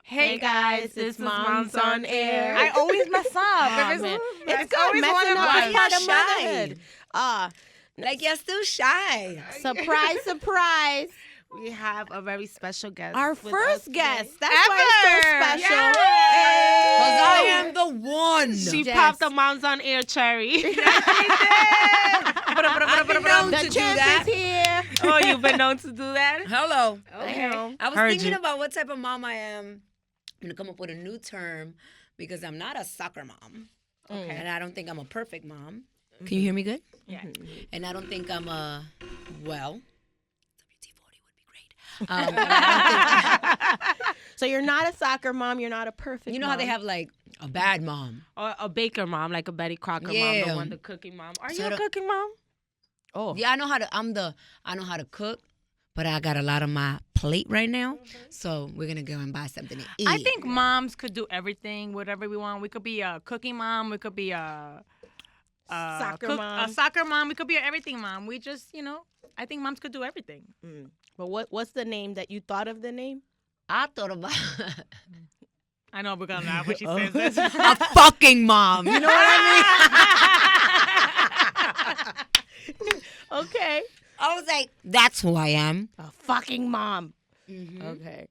Hey guys, it's Moms on Air. I always mess up. It's always one of Why us. you shy? Like you're still shy. Surprise, surprise. We have a very special guest. Our with us first today. guest. That's why it's so special. Yes. Because I Hey. am the one. She Yes. popped the Moms on Air cherry. I've been known The to do champ that. is here. Oh, you've been known to do that? Hello. Okay. I was Heard thinking you. about what type of mom I am. I'm going to come up with a new term because I'm not a soccer mom. Okay. And I don't think I'm a perfect mom. Can you hear me good? Yeah. And I don't think I'm a, well, WT-40 would be great. So you're not a soccer mom. You're not a perfect You know mom. how they have like a bad mom? Or a baker mom, like a Betty Crocker mom, Yeah. the one, the cooking mom. Are So you a the- cooking mom? Oh. Yeah, I know how to, I know how to cook, but I got a lot on my plate right now. So we're going to go and buy something to eat. I think moms could do everything, whatever we want. We could be a cooking mom. We could be a Soccer mom. A soccer mom. We could be an everything mom. We just, I think moms could do everything. But what's the name that you thought of the name? I thought about I know we're gonna laugh when she says this. a fucking mom. You know what I mean? Okay. I was like, that's who I am. A fucking mom. Mm-hmm. Okay.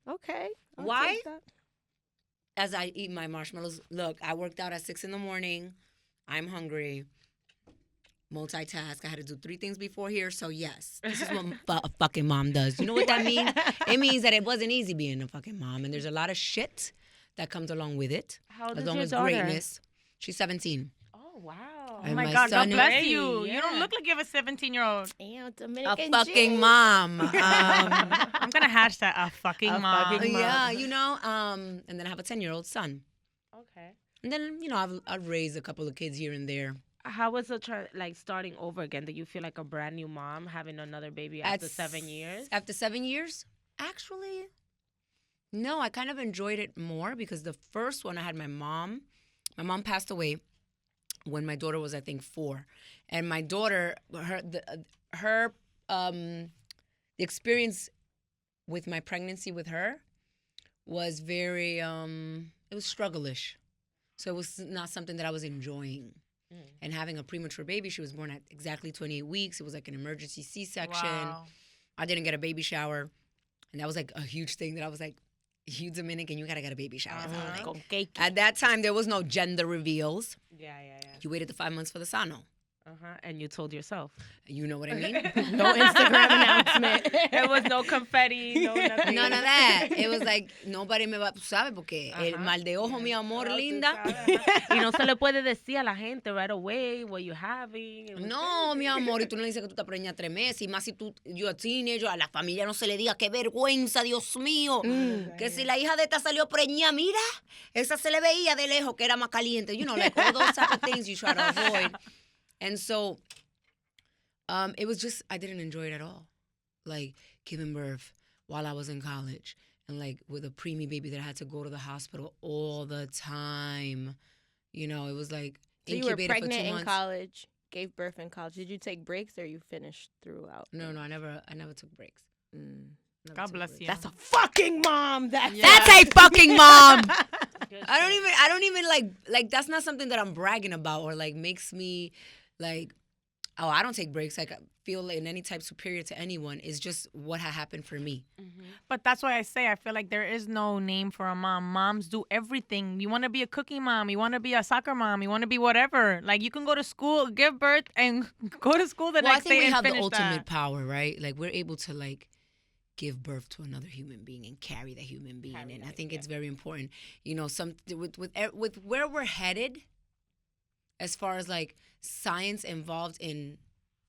Okay. I'll Why? take that. As I eat my marshmallows, look, I worked out at 6 a.m. I'm hungry. Multitask. I had to do 3 things before here. So, yes, this is what a fucking mom does. You know what that means? It means that it wasn't easy being a fucking mom. And there's a lot of shit that comes along with it. How old As is long your as daughter? greatness. She's 17. Oh, wow. Oh And my my God, God son- bless Hey, you. You don't yeah. look like you have a 17-year-old. Damn, A Dominican fucking Jig. mom. I'm gonna hashtag a fucking A mom. fucking mom. Yeah, and then I have a 10-year-old son. Okay. And then, I've raised a couple of kids here and there. How was it like starting over again? Did you feel like a brand new mom having another baby after 7 years? After 7 years? Actually, no, I kind of enjoyed it more because the first one I had my mom passed away when my daughter was, I think, 4. And my daughter, the experience with my pregnancy with her was very, it was struggle-ish. So it was not something that I was enjoying. And having a premature baby, she was born at exactly 28 weeks. It was like an emergency C-section. Wow. I didn't get a baby shower. And that was like a huge thing that I was like, you Dominican, you gotta get a baby shower. So I'm like, Con cake. at that time, there was no gender reveals. Yeah. You waited the 5 months for the sano. And you told yourself. You know what I mean? No Instagram announcement. There was no confetti, no nothing. None of that. It was like, nobody me va, ¿sabe? Porque el mal de ojo, mi amor, linda. Y no se le puede decir a la gente right away what you're having. It was No, mi amor, y tú no le dices que tú te preñas 3 meses, y más si you're a teenager, a la familia no se le diga, qué vergüenza, Dios mío, que si la hija de esta salió preñada, mira, esa se le veía de lejos que era más caliente, like all those type of things you try to avoid. And so, it was just, I didn't enjoy it at all. Like, giving birth while I was in college, and like with a preemie baby that I had to go to the hospital all the time. It was like, So you were incubated for 2 pregnant in months. college, gave birth in college. Did you take breaks or you finished throughout? No, I never took breaks. Never God took bless breaks. you. That's a fucking mom. That's That's a fucking mom. I don't even like that's not something that I'm bragging about or like makes me like, oh, I don't take breaks. Like I feel in any type superior to anyone. It's just what had happened for me. But that's why I say I feel like there is no name for a mom. Moms do everything. You want to be a cooking mom. You want to be a soccer mom. You want to be whatever. Like you can go to school, give birth, and go to school the Well, I next think day we and have the finish ultimate that. power, right? Like we're able to like give birth to another human being and carry that human being, and I think it's very important. With where we're headed, as far as like science involved in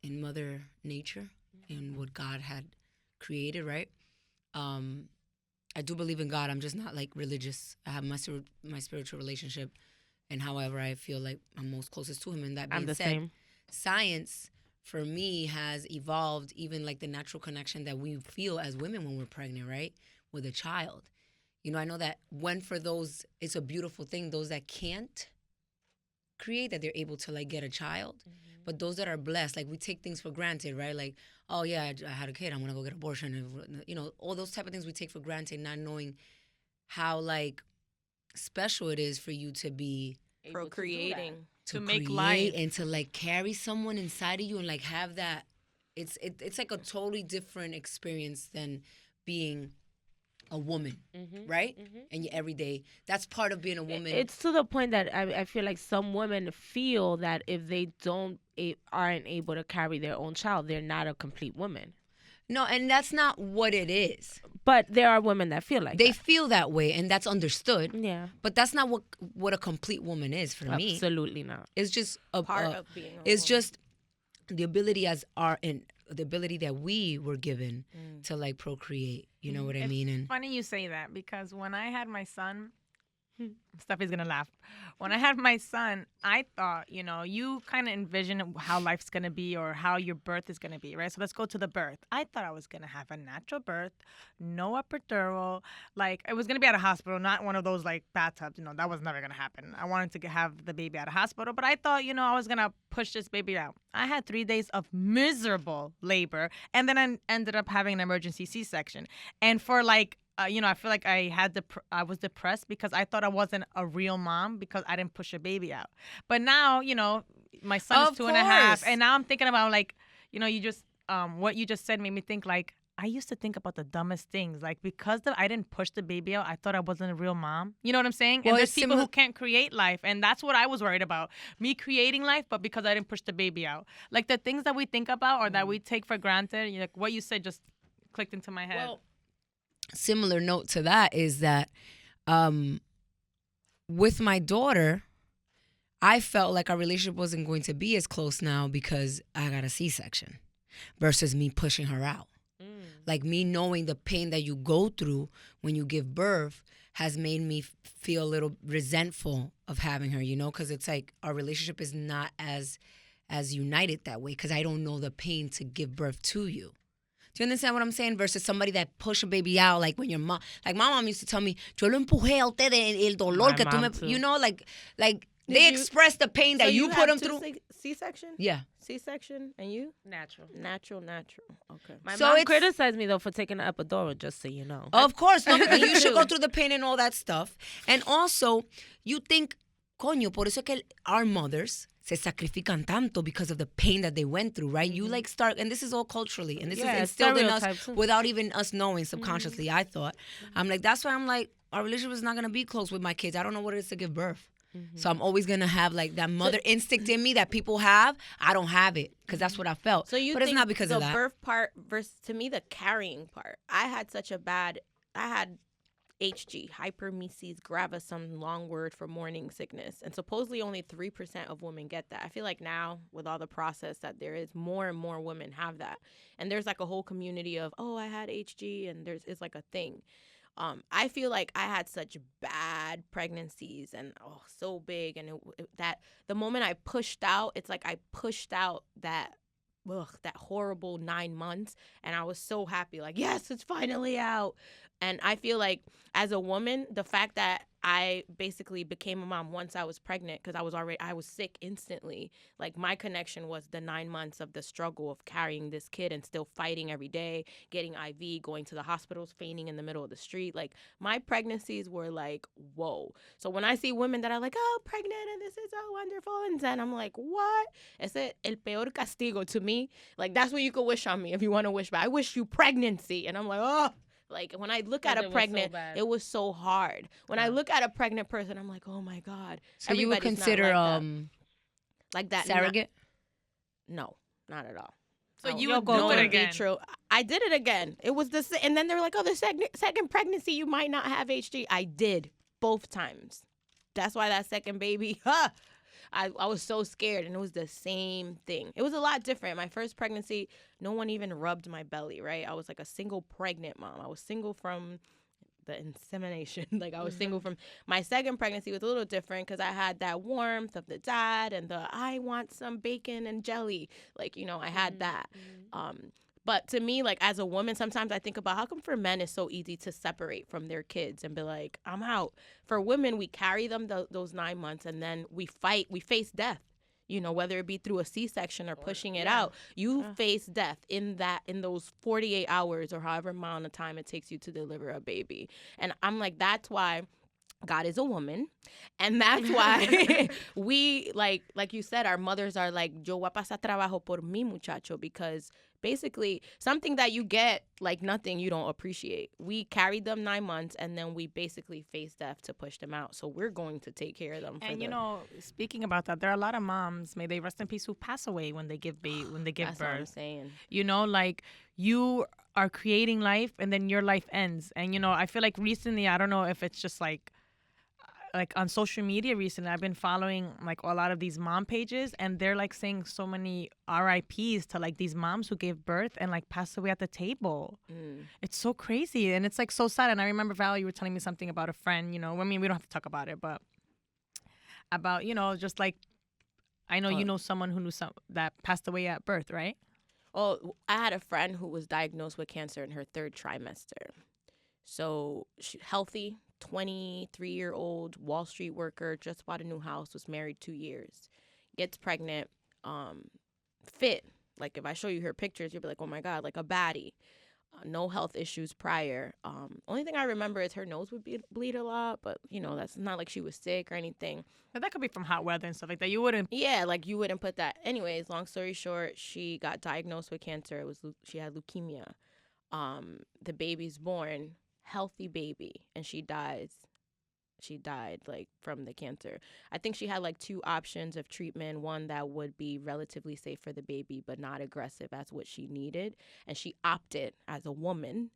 Mother Nature and what God had created, right? I do believe in God. I'm just not like religious. I have my spiritual relationship, and however I feel like I'm most closest to Him. And that being I'm the said, same. science for me has evolved even like the natural connection that we feel as women when we're pregnant, right? With a child. I know that for those, it's a beautiful thing, those that can't create, that they're able to like get a child. But those that are blessed, like we take things for granted, right? Like, oh yeah, I had a kid, I'm gonna go get an abortion. All those type of things we take for granted, not knowing how like special it is for you to be Procreating. To make create life. and to like carry someone inside of you and like have that. It's like a totally different experience than being a woman, right? And your everyday. That's part of being a woman. It's to the point that I feel like some women feel that if they aren't able to carry their own child, they're not a complete woman. No, and that's not what it is. But there are women that feel like They that. feel that way, and that's understood. Yeah. But that's not what a complete woman is for me. Absolutely not. It's just Part of being a It's woman. just the ability the ability that we were given to like procreate. You know what I mean? And Funny you say that because when I had my son, Steffi's gonna laugh. When I had my son, I thought, you kind of envision how life's gonna be or how your birth is gonna be, right? So let's go to the birth. I thought I was gonna have a natural birth, no epidural, like it was gonna be at a hospital, not one of those like bathtubs. That was never gonna happen. I wanted to have the baby at a hospital, but I thought, I was gonna push this baby out. I had 3 days of miserable labor, and then I ended up having an emergency C-section, and for like. I feel like I was depressed because I thought I wasn't a real mom because I didn't push a baby out. But now, my son Of is 2.5, course. and now I'm thinking about like, you just what you just said made me think like I used to think about the dumbest things like because I didn't push the baby out, I thought I wasn't a real mom. You know what I'm saying? Well, and there's it's people similar- who can't create life, and that's what I was worried about. Me creating life, but because I didn't push the baby out. Like the things that we think about or that we take for granted, like what you said just clicked into my head. well, similar note to that is that with my daughter, I felt like our relationship wasn't going to be as close now because I got a C-section versus me pushing her out. Like me knowing the pain that you go through when you give birth has made me feel a little resentful of having her, because it's like our relationship is not as united that way because I don't know the pain to give birth to you. Do you understand what I'm saying? Versus somebody that push a baby out, like when your mom, like my mom used to tell me, yo lo empujé a usted el dolor My que tú mom me, too. like they you- express the pain that So you put have them two through. C-section? Yeah. C-section, and you? Natural. Natural. Okay. My So mom it's- criticized me though for taking an epidural, just so you know. Of course, no, because you should go through the pain and all that stuff. And also, you think, coño, por eso es que our mothers se sacrifican tanto because of the pain that they went through, right? You like start, and this is all culturally, and this Yeah, is instilled in us stereotypes too. without even us knowing subconsciously, I thought. I'm like, that's why I'm like, our relationship is not going to be close with my kids. I don't know what it is to give birth. So I'm always going to have like that mother instinct in me that people have. I don't have it because that's what I felt. So you but think it's not because the of that. birth part versus, to me, the carrying part. I had HG, hyperemesis gravis, some long word for morning sickness. And supposedly only 3% of women get that. I feel like now, with all the process that there is, more and more women have that. And there's like a whole community of, I had HG, and it's like a thing. I feel like I had such bad pregnancies and so big, and that the moment I pushed out, it's like I pushed out that horrible 9 months, and I was so happy, like, yes, it's finally out. And I feel like as a woman, the fact that I basically became a mom once I was pregnant, because I was sick instantly. Like my connection was the 9 months of the struggle of carrying this kid and still fighting every day, getting IV, going to the hospitals, fainting in the middle of the street. Like my pregnancies were like, whoa. So when I see women that are like, pregnant and this is so wonderful, and then I'm like, what? It's el peor castigo to me. Like that's what you could wish on me if you want to wish, but I wish you pregnancy. And I'm like, oh. Like when I look at a pregnant, it was so hard. When I look at a pregnant person, I'm like, oh my God. So you would Everybody's not consider like that. surrogate? No, not at all. So No, you would no do it in again. vitro. I did it again. It was and then they were like, the second pregnancy, you might not have HG. I did both times. That's why that second baby, I was so scared, and it was the same thing. It was a lot different. My first pregnancy, no one even rubbed my belly, right? I was like a single pregnant mom. I was single from the insemination. Like I was single from my second pregnancy was a little different because I had that warmth of the dad and I want some bacon and jelly. Like, I had that. But to me, like as a woman, sometimes I think about how come for men it's so easy to separate from their kids and be like, I'm out. For women, we carry them those 9 months, and then we fight. We face death. whether it be through a C-section or pushing it out, you face death in those 48 hours or however amount of time it takes you to deliver a baby. And I'm like, that's why God is a woman, and that's why we, like you said, our mothers are like, yo voy a pasar trabajo por mi muchacho, because basically something that you get like nothing, you don't appreciate. We carried them 9 months, and then we basically faced death to push them out. So we're going to take care of them. And speaking about that, there are a lot of moms, may they rest in peace, who pass away when they give That's birth. what I'm saying. Like you are creating life, and then your life ends. And I feel like recently, I don't know if it's just like on social media recently, I've been following like a lot of these mom pages, and they're like saying so many RIPs to like these moms who gave birth and like passed away at the table. It's so crazy, and it's like so sad. And I remember, Val, you were telling me something about a friend, I mean, we don't have to talk about it, but about, just like, I know you know someone who knew that passed away at birth, right? Oh, I had a friend who was diagnosed with cancer in her 3rd trimester. So she healthy, 23-year-old Wall Street worker, just bought a new house, was married 2 years, gets pregnant, fit. Like if I show you her pictures, you'll be like, oh my God, like a baddie. No health issues prior. Only thing I remember is her nose would bleed a lot, but that's not like she was sick or anything. But that could be from hot weather and stuff like that. You wouldn't. Yeah, like you wouldn't put that. Anyways, long story short, she got diagnosed with cancer. She had leukemia. The baby's born, healthy baby, and she died like from the cancer. I think she had like 2 options of treatment, one that would be relatively safe for the baby but not aggressive as what she needed, and she opted as a woman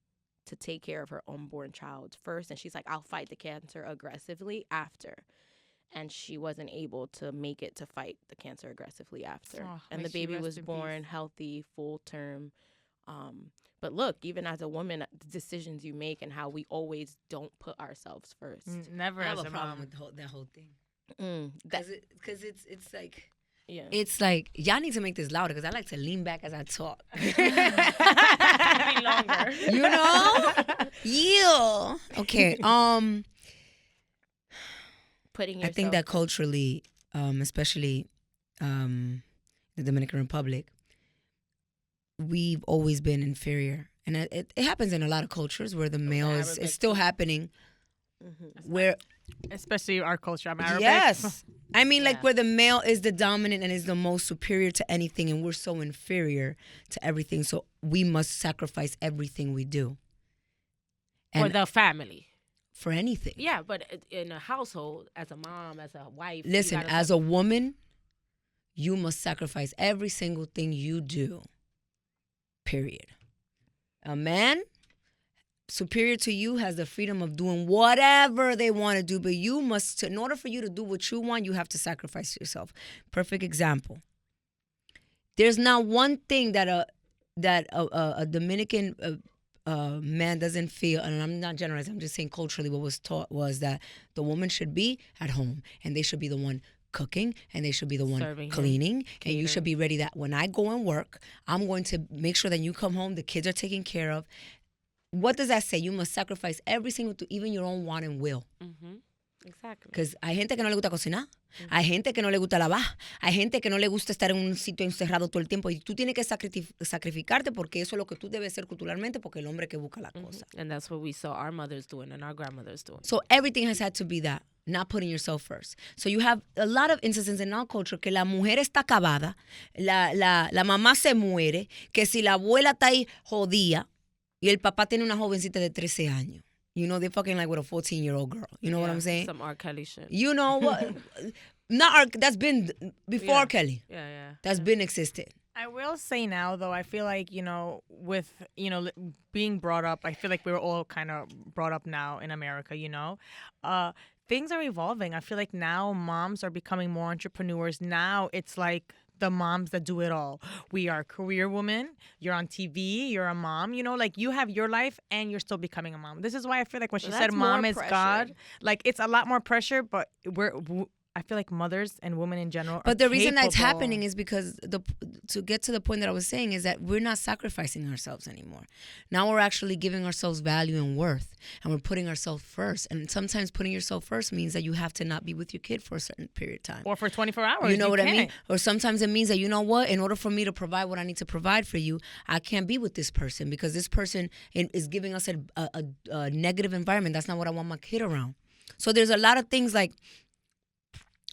to take care of her unborn child first, and she's like, I'll fight the cancer aggressively after. And she wasn't able to make it to fight the cancer aggressively after. And the baby was born healthy, full term. But look, even as a woman, the decisions you make and how we always don't put ourselves first. Never I have as a a problem mom. with that whole thing. Because it's like, Yeah. it's like, y'all need to make this louder because I like to lean back as I talk. Longer. Yeah. Okay. Putting I yourself think that culturally, especially the Dominican Republic, we've always been inferior. And it happens in a lot of cultures where the male is still happening. Where, Especially our culture. I'm Arabic. yes. I mean, Yeah. like where the male is the dominant and is the most superior to anything, and we're so inferior to everything. So we must sacrifice everything we do. For the family. For anything. Yeah, but in a household, as a mom, as a wife. Listen, as a woman, you must sacrifice every single thing you do. Period. A man superior to you has the freedom of doing whatever they want to do, but you must, in order for you to do what you want, you have to sacrifice yourself. Perfect example. There's not one thing that a Dominican man doesn't feel, and I'm not generalizing, I'm just saying culturally what was taught was that the woman should be at home and they should be the one cooking and they should be the one Serving him, cleaning, and you catering. should be ready that when I go and work, I'm going to make sure that you come home, the kids are taken care of. What does that say? You must sacrifice every single thing, even your own want and will. Exactly. Because hay gente que no le gusta cocinar, hay gente que no le gusta lavar, hay gente que no le gusta estar en un sitio encerrado todo el tiempo, y tú tienes que sacrificarte porque eso es lo que tú debes ser culturalmente, porque el hombre que busca la cosa. And that's what we saw our mothers doing and our grandmothers doing. So everything has had to be that, not putting yourself first. So you have a lot of instances in our culture que la mujer está acabada, la mamá se muere, que si la abuela está ahí jodida y el papá tiene una jovencita de 13 años. You know, they're fucking like with a 14-year-old girl. You know what I'm saying? Some R. Kelly shit. You know what? That's been before Yeah. Kelly. Yeah. That's been existed. I will say now, though, I feel like, with, being brought up, I feel like we were all kind of brought up now in America, things are evolving. I feel like now moms are becoming more entrepreneurs. Now it's like the moms that do it all. We are career women. You're on TV. You're a mom. Like you have your life and you're still becoming a mom. This is why I feel like when she said that's mom more is pressure. God, like it's a lot more pressure, but I feel like mothers and women in general. But the reason that's capable. happening is because to get to the point that I was saying is that we're not sacrificing ourselves anymore. Now we're actually giving ourselves value and worth, and we're putting ourselves first. And sometimes putting yourself first means that you have to not be with your kid for a certain period of time. Or for 24 hours. You know what I mean? can't. Or sometimes it means that, you know what, in order for me to provide what I need to provide for you, I can't be with this person because this person is giving us a negative environment. That's not what I want my kid around. So there's a lot of things like,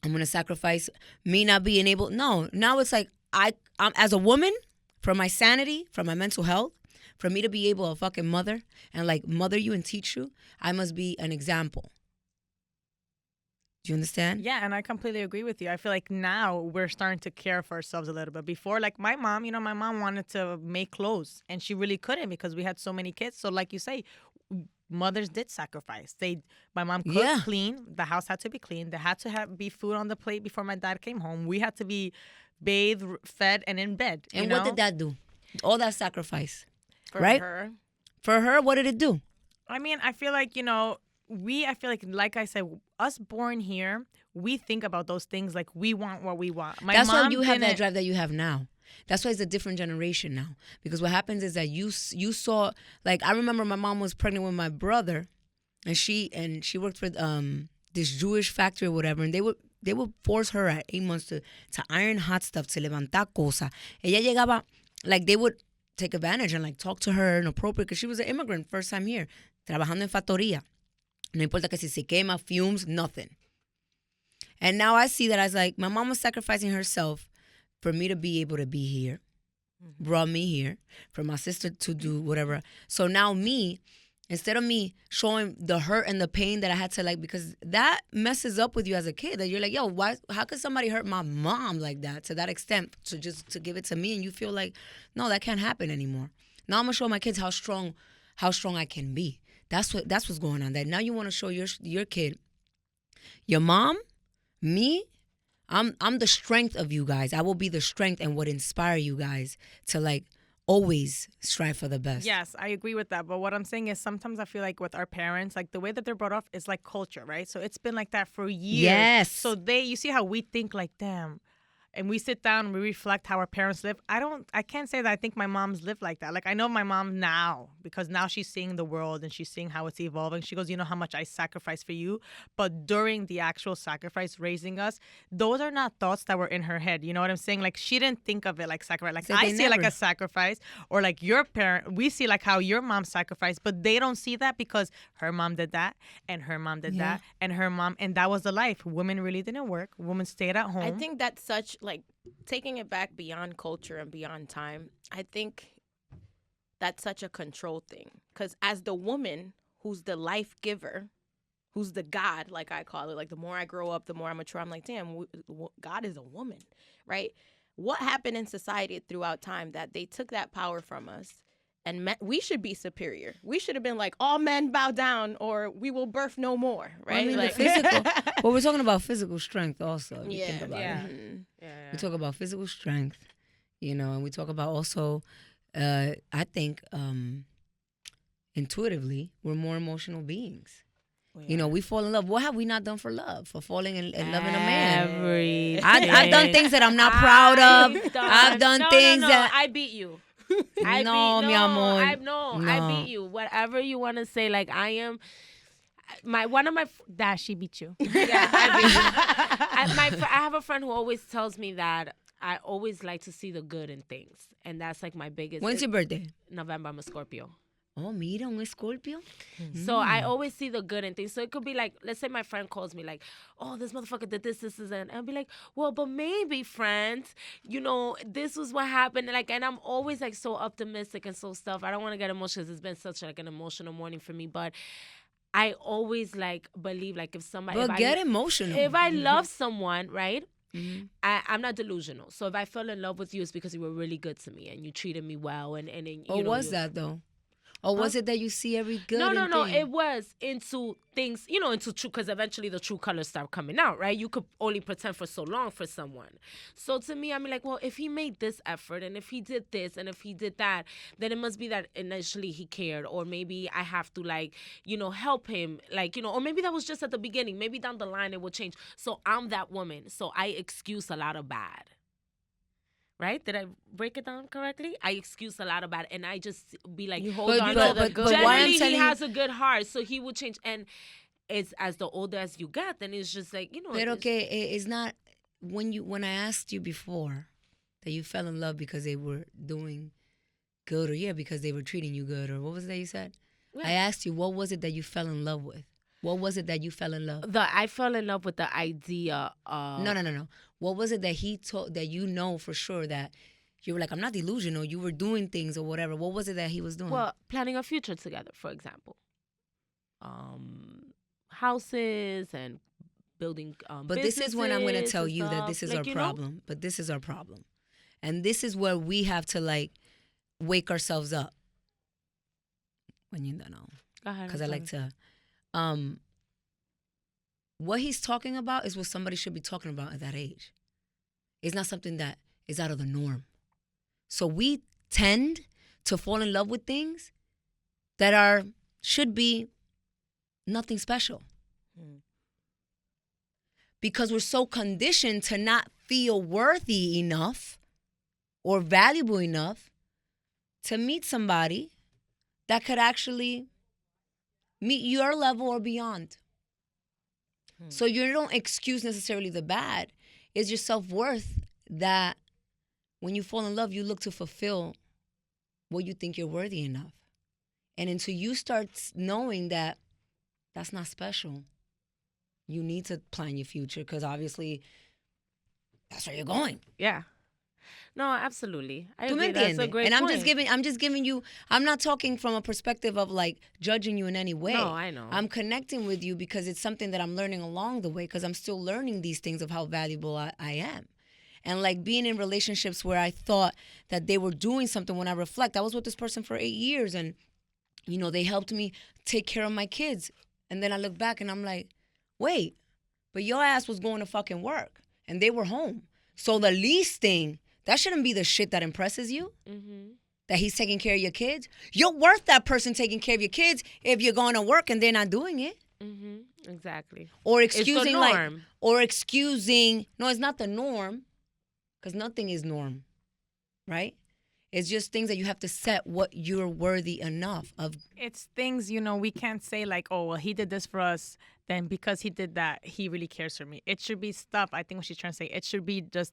I'm going to sacrifice me not being able. No, now it's like I'm as a woman, for my sanity, for my mental health, for me to be able to fucking mother and like mother you and teach you, I must be an example. Do you understand? Yeah, and I completely agree with you. I feel like now we're starting to care for ourselves a little bit. Before, like my mom, my mom wanted to make clothes and she really couldn't because we had so many kids. So like you say, mothers did sacrifice. My mom cooked, clean. The house had to be clean. There had to be food on the plate before my dad came home. We had to be bathed, fed, and in bed. And what did that do? All that sacrifice. For right? her. For her, what did it do? I mean, I feel like, I feel like I said, us born here, we think about those things like we want what we want. That's why you have that drive that you have now. That's why it's a different generation now. Because what happens is that you saw, like, I remember my mom was pregnant with my brother, and she worked for this Jewish factory or whatever, and they would force her at 8 months to iron hot stuff, to levantar cosas. Ella llegaba, like, they would take advantage and like talk to her inappropriate because she was an immigrant, first time here, trabajando en factoría. No importa que si se quema, fumes, nothing. And now I see that as like, my mom was sacrificing herself for me to be able to be here, brought me here, for my sister to do whatever. So now me, instead of me showing the hurt and the pain that I had to like, because that messes up with you as a kid, that you're like, yo, how could somebody hurt my mom like that to that extent, to give it to me, and you feel like, no, that can't happen anymore. Now I'm gonna show my kids how strong I can be. That's what's going on. That now you want to show your kid, your mom, me, I'm the strength of you guys. I will be the strength and would inspire you guys to like always strive for the best. Yes, I agree with that. But what I'm saying is sometimes I feel like with our parents, like the way that they're brought up is like culture, right? So it's been like that for years. Yes. So you see how we think like, damn. And we sit down and we reflect how our parents live. I can't say that I think my mom's lived like that. Like, I know my mom now because now she's seeing the world and she's seeing how it's evolving. She goes, you know how much I sacrificed for you? But during the actual sacrifice raising us, those are not thoughts that were in her head. You know what I'm saying? Like, she didn't think of it like sacrifice. Like, I see it like a sacrifice, or like your parent, we see like how your mom sacrificed, but they don't see that because her mom did that and her mom did that and her mom, and that was the life. Women really didn't work. Women stayed at home. I think that's such, like, taking it back beyond culture and beyond time, I think that's such a control thing. Because as the woman who's the life giver, who's the God, like I call it, like the more I grow up, the more I mature, I'm like, damn, God is a woman, right? What happened in society throughout time that they took that power from us? And we should be superior. We should have been like, all men bow down or we will birth no more, right? I mean, like, the physical. Well, we're talking about physical strength also. If you think about yeah. it. Mm-hmm. We talk about physical strength, and we talk about also, I think, intuitively, we're more emotional beings. We fall in love. What have we not done for love? For falling in loving a man? Everything. I've done things that I'm not proud of. I've done things that I beat you. mi amor. I beat you. Whatever you want to say, like I am. One of my that she beat you. Yeah, I beat you. I have a friend who always tells me that I always like to see the good in things, and that's like my biggest. When's your birthday? November. I'm a Scorpio. Oh, mira, un Scorpio. So I always see the good in things. So it could be like, let's say my friend calls me like, oh, this motherfucker did this, and I'll be like, well, but maybe, friend, this was what happened. And I'm always like so optimistic and so stuff. I don't want to get emotional. It's been such like an emotional morning for me, but I always like believe like if somebody. But get emotional. If I love someone, right? Mm-hmm. I'm not delusional. So if I fell in love with you, it's because you were really good to me and you treated me well. And was that though? Or was it that you see every good No. thing? It was into things, into true, because eventually the true colors start coming out, right? You could only pretend for so long for someone. So to me, I'm like, well, if he made this effort and if he did this and if he did that, then it must be that initially he cared, or maybe I have to help him, or maybe that was just at the beginning. Maybe down the line it will change. So I'm that woman. So I excuse a lot of bad. Right? Did I break it down correctly? I excuse a lot about it, and I just be like, You hold on to the good. but why I'm generally telling he you- has a good heart, so he will change. And it's as the older as you get, then it's just like, But okay, it's not when I asked you before that you fell in love because they were doing good, or because they were treating you good, or what was it that you said? Yeah. I asked you, what was it that you fell in love with? What was it that you fell in love? I fell in love with the idea of No. What was it that he told that for sure that you were like, I'm not delusional, you were doing things or whatever? What was it that he was doing? Well, planning a future together, for example. Houses and building but this is when I'm going to tell businesses you and that this stuff. is our problem. But this is our problem. And this is where we have to wake ourselves up. When you don't know. Go ahead, Because I'm I like sorry. to what he's talking about is what somebody should be talking about at that age. It's not something that is out of the norm. So we tend to fall in love with things that should be nothing special. Because we're so conditioned to not feel worthy enough or valuable enough to meet somebody that could actually meet your level or beyond. So you don't excuse necessarily the bad. It's your self-worth that when you fall in love, you look to fulfill what you think you're worthy enough. And until you start knowing that that's not special, you need to plan your future, because obviously that's where you're going. Yeah. No, absolutely. I ¿Tú me agree. That's a entiendes? great And point. I'm just giving you, I'm not talking from a perspective of judging you in any way. No, I know. I'm connecting with you because it's something that I'm learning along the way, because I'm still learning these things of how valuable I am. And being in relationships where I thought that they were doing something, when I reflect, I was with this person for 8 years and, they helped me take care of my kids. And then I look back and I'm like, wait, but your ass was going to fucking work and they were home. So the least thing, that shouldn't be the shit that impresses you. Mm-hmm. That he's taking care of your kids. You're worth that person taking care of your kids if you're going to work and they're not doing it. Mm-hmm. Exactly. Or It's the excusing norm. no, it's not the norm, because nothing is norm, right? It's just things that you have to set what you're worthy enough of. It's things, we can't say oh, well, he did this for us, then because he did that, he really cares for me. It should be stuff, I think what she's trying to say, it should be just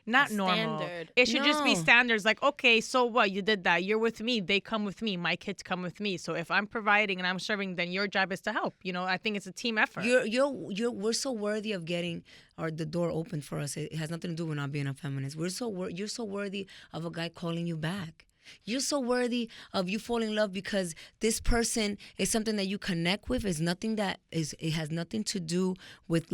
not A normal. standard. It should just be No. standards. Okay, so what? You did that. You're with me. They come with me. My kids come with me. So if I'm providing and I'm serving, then your job is to help. I think it's a team effort. We're so worthy of getting the door open for us. It has nothing to do with not being a feminist. You're so worthy of a guy calling you back. You're so worthy of you falling in love because this person is something that you connect with. It has nothing to do with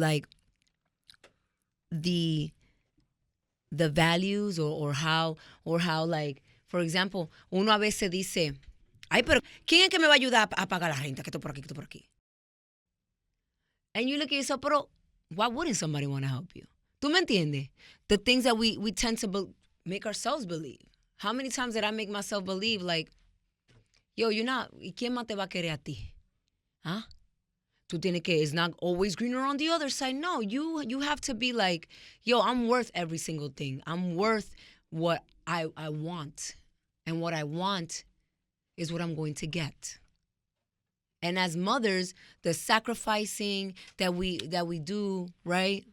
the values or how for example, uno a veces dice, ay, pero ¿quién es que me va a ayudar a pagar la renta? Que esto por aquí, que esto por aquí. And you look at yourself, pero why wouldn't somebody want to help you? ¿Tú me entiendes? The things that we tend to make ourselves believe. How many times did I make myself believe yo, you're not, ¿y quién más te va a querer a ti? Huh? Tú tienes que, it's not always greener on the other side. No, you have to be yo, I'm worth every single thing. I'm worth what I want. And what I want is what I'm going to get. And as mothers, the sacrificing that we do, right?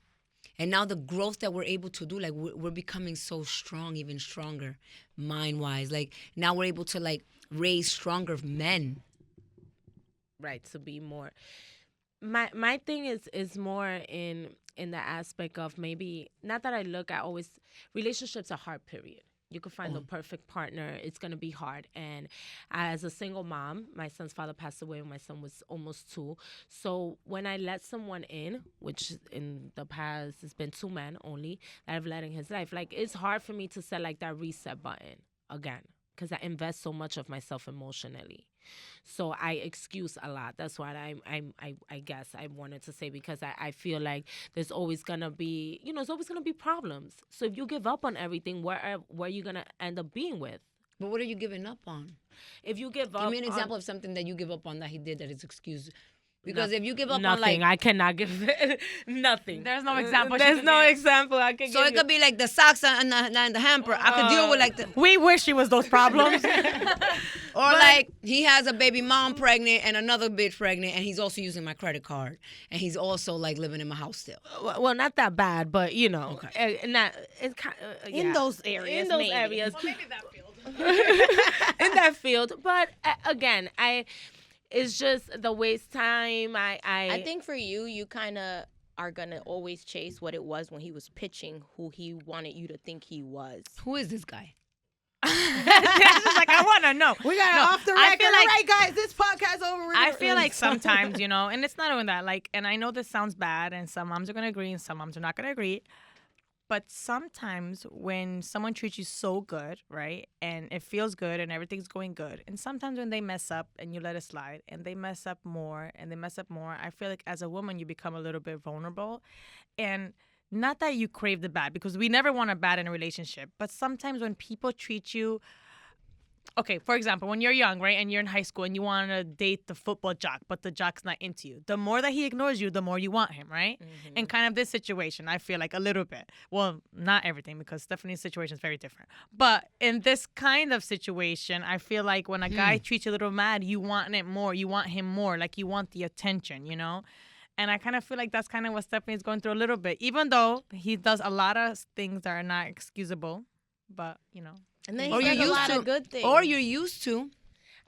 And now the growth that we're able to do, we're becoming so strong, even stronger, mind-wise. Now we're able to raise stronger men. Right, to be more. My thing is more in the aspect of, maybe not that I look at always, relationships are hard, period. You could find the perfect partner. It's going to be hard. And as a single mom, my son's father passed away when my son was almost 2. So when I let someone in, which in the past has been 2 men only that I've let in his life, it's hard for me to set that reset button again. because I invest so much of myself emotionally. So I excuse a lot. That's what I guess I wanted to say, because I feel like there's always gonna be, it's always gonna be problems. So if you give up on everything, where are you gonna end up being with? But what are you giving up on? If you give up, Give me an example of something that you give up on that he did that is excuse. Because if you give up nothing, on I cannot give nothing. There's no example. There's no example I can so give it could be like the socks and the hamper. I could deal with like the. We wish it was those problems. Or like he has a baby mom pregnant and another bitch pregnant, and he's also using my credit card, and he's also like living in my house still. Well, not that bad, but not it's kind In those areas, in those maybe. areas, Well, maybe that field. in that field. But again, it's just the waste time. I think for you kind of are going to always chase what it was when he was pitching who he wanted you to think he was. Who is this guy? It's just like, I want to know. We got No, off the I record. feel like- All right, guys, this podcast over. I feel like sometimes, and it's not even that, like, and I know this sounds bad, and some moms are going to agree, and some moms are not going to agree, but sometimes when someone treats you so good, right, and it feels good, and everything's going good, and sometimes when they mess up, and you let it slide, and they mess up more, I feel like as a woman, you become a little bit vulnerable, and not that you crave the bad, because we never want a bad in a relationship, but sometimes when people treat you, okay, for example, when you're young, right, and you're in high school and you want to date the football jock, but the jock's not into you, the more that he ignores you, the more you want him, right? Mm-hmm. And kind of this situation, I feel like a little bit. Well, not everything, because Stephanie's situation is very different. But in this kind of situation, I feel like when a guy treats you a little mad, you want it more. You want him more. Like, you want the attention, And I kind of feel like that's kind of what Stephanie's going through a little bit, even though he does a lot of things that are not excusable. But, And then Or he you're does a used lot to, of good things. or you're used to.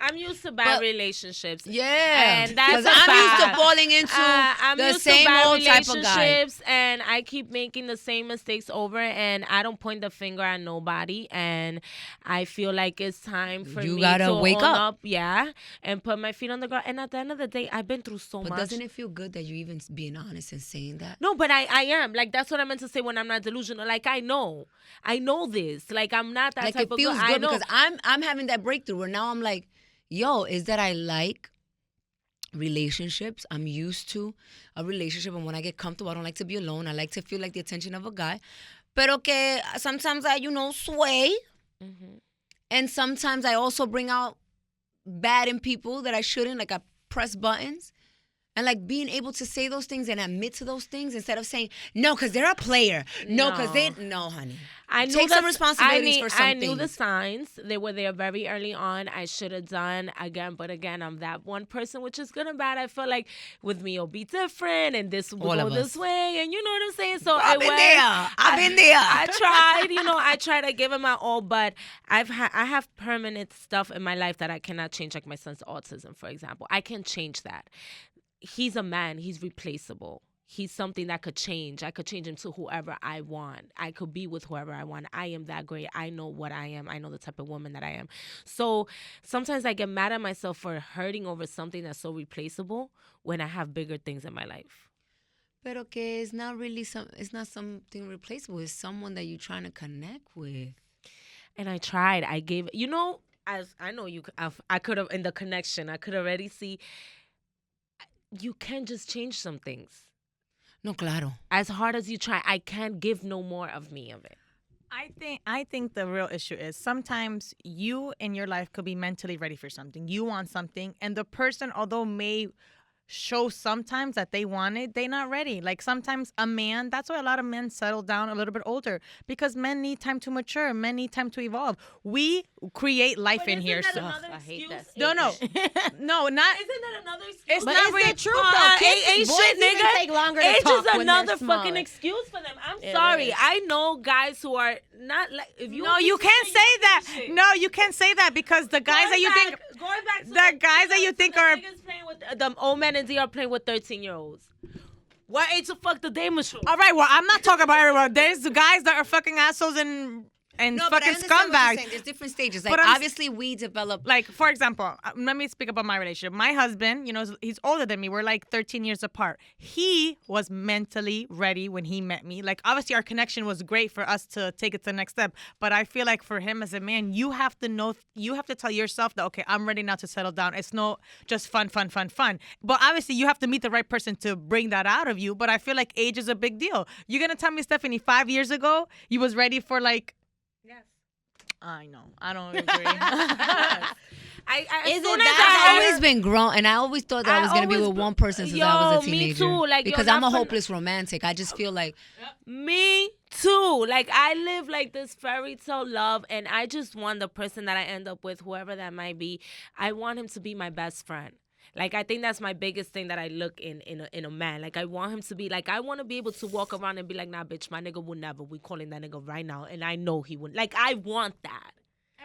I'm used to bad But- relationships. Yeah, And that's a I'm used to fact. falling into I'm the used same to bad old type of guy. relationships, and I keep making the same mistakes over, and I don't point the finger at nobody. And I feel like it's time for You me gotta to wake own up. yeah, and put my feet on the ground. And at the end of the day, I've been through so But much. doesn't it feel good that you even being honest and saying that? No, but I am. Like, that's what I meant to say when I'm not delusional. Like, I know this. Like, I'm not that Like type it of feels girl. I good know. because I'm having that breakthrough where now I'm like, yo, is that I like relationships. I'm used to a relationship, and when I get comfortable, I don't like to be alone. I like to feel like the attention of a guy. Pero que sometimes I, sway. Mm-hmm. And sometimes I also bring out bad in people that I shouldn't, like I press buttons. And like being able to say those things and admit to those things instead of saying, no, because they're a player. No, because no, honey. I knew Take some responsibilities for some I knew the things. signs. They were there very early on. I should have done again, but again, I'm that one person, which is good and bad. I feel like with me, it'll be different, and this will All go of this us. way, and you know what I'm saying. So I've been there. I've been there. I tried, I tried to give it my all, but I have permanent stuff in my life that I cannot change, like my son's autism, for example. I can change that. He's a man. He's replaceable. He's something that could change. I could change him to whoever I want. I could be with whoever I want. I am that great. I know what I am. I know the type of woman that I am. So sometimes I get mad at myself for hurting over something that's so replaceable when I have bigger things in my life. Pero que it's not really it's not something replaceable. It's someone that you're trying to connect with. And I tried. I gave, as I know I could have, in the connection, I could already see, you can't just change some things. No, claro. As hard as you try, I can't give no more of me of it. I think the real issue is sometimes you in your life could be mentally ready for something. You want something, and the person, although may show sometimes that they want it, they're not ready. Like sometimes a man, that's why a lot of men settle down a little bit older, because men need time to mature. Men need time to evolve. We create life in here. So I hate that. no, not. Isn't that another excuse? It's But not it's really the truth, though. Kids, boys even take longer to Age talk is when they're another smaller. fucking excuse for them. I'm It sorry. is. I know guys who are not like. If you No, you can't say that. No, you can't say that, because the guys that you think, going back to the guys that you think the are- niggas playing with the old men and D are playing with 13-year-olds. What age to fuck the day machine? all right, well, I'm not talking about everyone. There's the guys that are fucking assholes and and No, but I fucking understand what you're scumbags. saying. There's different stages. But Like, I'm s- obviously, we develop. Like, for example, let me speak about my relationship. My husband, you know, he's older than me. We're like 13 years apart. He was mentally ready when he met me. Like, obviously, our connection was great for us to take it to the next step. But I feel like for him as a man, you have to know, you have to tell yourself that, okay, I'm ready now to settle down. It's no just fun. But obviously, you have to meet the right person to bring that out of you. But I feel like age is a big deal. You're going to tell me, Stephanie, 5 years ago, you was ready for like, Yes. I know. I don't agree. As Is soon it as that I've I always been grown, and I always thought that I was gonna be with one person since I was a me teenager. too. Like, yo, because I'm not a for- hopeless romantic. I just feel like Me too. Like, I live like this fairy tale love, and I just want the person that I end up with, whoever that might be, I want him to be my best friend. Like, I think that's my biggest thing that I look in a man. Like, I want him to be like, I want to be able to walk around and be like, nah, bitch, my nigga would never. We calling that nigga right now, and I know he wouldn't. Like, I want that.